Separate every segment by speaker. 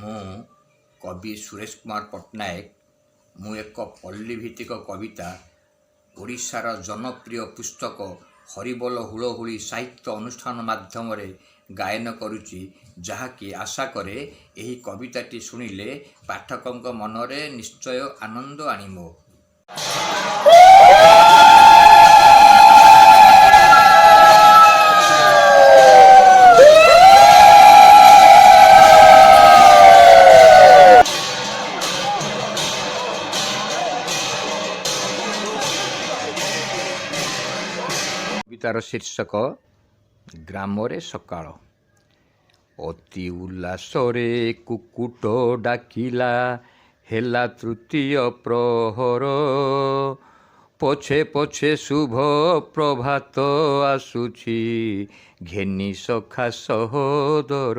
Speaker 1: ମୁଁ କବି ସୁରେଶ କୁମାର ପଟ୍ଟନାୟକ। ମୁଁ ଏକ ପଲ୍ଲୀଭିତ୍ତିକ କବିତା ଓଡ଼ିଶାର ଜନପ୍ରିୟ ପୁସ୍ତକ ହରିବୋଲ ହୁଳହୁଳି ସାହିତ୍ୟ ଅନୁଷ୍ଠାନ ମାଧ୍ୟମରେ ଗାୟନ କରୁଛି, ଯାହାକି ଆଶା କରେ ଏହି କବିତାଟି ଶୁଣିଲେ ପାଠକଙ୍କ ମନରେ ନିଶ୍ଚୟ ଆନନ୍ଦ ଆଣିବ। କବିତାର ଶୀର୍ଷକ ଗ୍ରାମରେ ସକାଳ। ଅତି ଉଲ୍ଲାସରେ କୁକୁଟ ଡାକିଲା, ହେଲା ତୃତୀୟ ପ୍ରହର। ପଛେ ପଛେ ଶୁଭ ପ୍ରଭାତ ଆସୁଛି, ଘେନି ସଖା ସହୋଦର।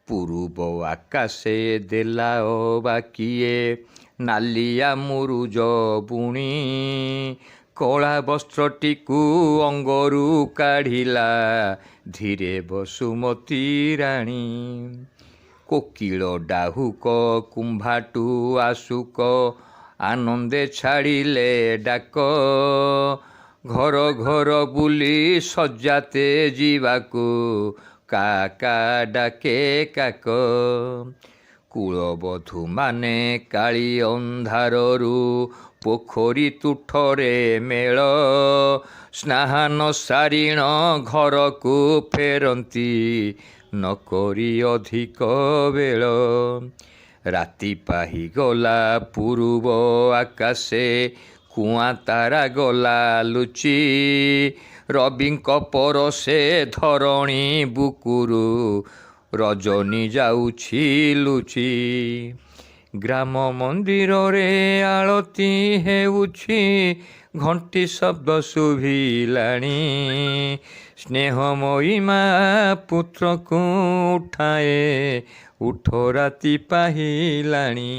Speaker 1: ପୂର୍ବ ଆକାଶେ ଦେଲା ଅବାକିଏ, ନାଲିଆ ମୁରୁଜ ବୁଣି। କଳା ବସ୍ତ୍ରଟିକୁ ଅଙ୍ଗରୁ କାଢ଼ିଲା, ଧୀରେ ବସୁମତୀ ରାଣୀ। କୋକିଳ ଡାହୁକ କୁମ୍ଭାଟୁ ଆଶୁକ, ଆନନ୍ଦେ ଛାଡ଼ିଲେ ଡାକ। ଘର ଘର ବୁଲି ସଜାତେ ଯିବାକୁ, କା କା ଡାକେ କାକ। କୁଳବଧୂମାନେ କାଳି ଅନ୍ଧାରରୁ, ପୋଖରୀ ତୁଠରେ ମେଳ। ସ୍ନାନ ସାରିଣ ଘରକୁ ଫେରନ୍ତି, ନକରି ଅଧିକ ବେଳ। ରାତି ପାହିଗଲା ପୂର୍ବ ଆକାଶେ, କୁଆଁ ତାରା ଗଲା ଲୁଚି। ରବିଙ୍କ ପରଶେ ଧରଣୀ ବୁକୁରୁ, ରଜନୀ ଯାଉଛି ଲୁଚି। ଗ୍ରାମ ମନ୍ଦିରରେ ଆଳତି ହେଉଛି, ଘଣ୍ଟି ଶବ୍ଦ ଶୁଭିଲାଣି। ସ୍ନେହମୟୀ ମା ପୁତ୍ରକୁ ଉଠାଏ, ଉଠ ରାତି ପାହିଲାଣି।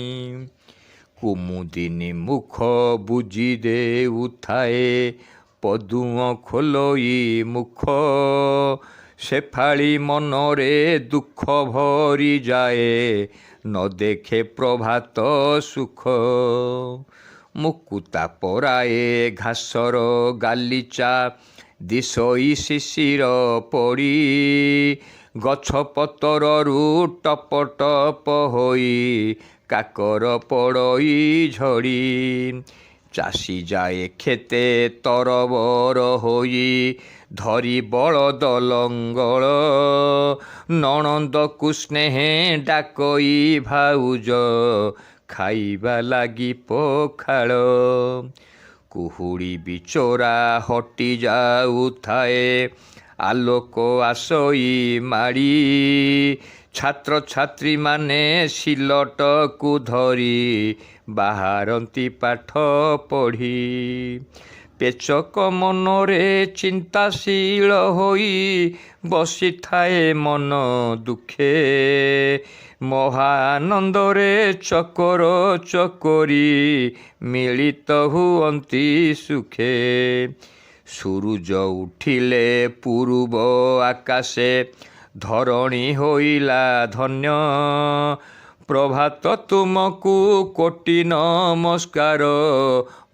Speaker 1: କୁମୁଦିନୀ ମୁଖ ବୁଜି ଦେଉଥାଏ, ପଦୁମ ଖୋଲଇ ମୁଖ। ସେଫାଳି ମନରେ ଦୁଃଖ ଭରିଯାଏ, ନ ଦେଖେ ପ୍ରଭାତ ସୁଖ। ମୁକୁତା ପରାଏ ଘାସର ଗାଲିଚା, ଦିଶୋଇ ଶିଶିର ପଡ଼ି। ଗଛ ପତରରୁ ଟପ ଟପ ହୋଇ, କାକର ପଡ଼ଇ ଝଡ଼ି। ଚାଷୀ ଯାଏ କ୍ଷେତେ ତରବର ହୋଇ, ଧରି ବଳଦ ଲଙ୍ଗଳ। ନଣନ୍ଦକୁ ସ୍ନେହେ ଡାକଇ ଭାଉଜ, ଖାଇବା ଲାଗି ପଖାଳ। କୁହୁଡ଼ି ବିଚରା ହଟି ଯାଉଥାଏ, ଆଲୋକ ଆସଇ ମାଡ଼ି। ଛାତ୍ରଛାତ୍ରୀମାନେ ସିଲଟକୁ ଧରି, ବାହାରନ୍ତି ପାଠ ପଢ଼ି। ପେଚକ ମନରେ ଚିନ୍ତାଶୀଳ ହୋଇ, ବସିଥାଏ ମନ ଦୁଃଖେ। ମହା ଆନନ୍ଦରେ ଚକର ଚକରି, ମିଳିତ ହୁଅନ୍ତି ସୁଖେ। ସୂରୁଜ ଉଠିଲେ ପୂର୍ବ ଆକାଶେ, ଧରଣୀ ହୋଇଲା ଧନ୍ୟ। ପ୍ରଭାତ ତୁମକୁ କୋଟି ନମସ୍କାର,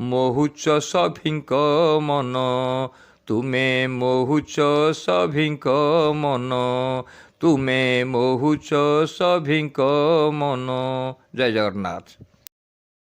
Speaker 1: ମୋହୁଛ ସଭିଙ୍କ ମନ। ତୁମେ ମୋହୁଛ ସଭିଙ୍କ ମନ, ତୁମେ ମୋହୁଛ ସଭିଙ୍କ ମନ। ଜୟ ଜଗନ୍ନାଥ।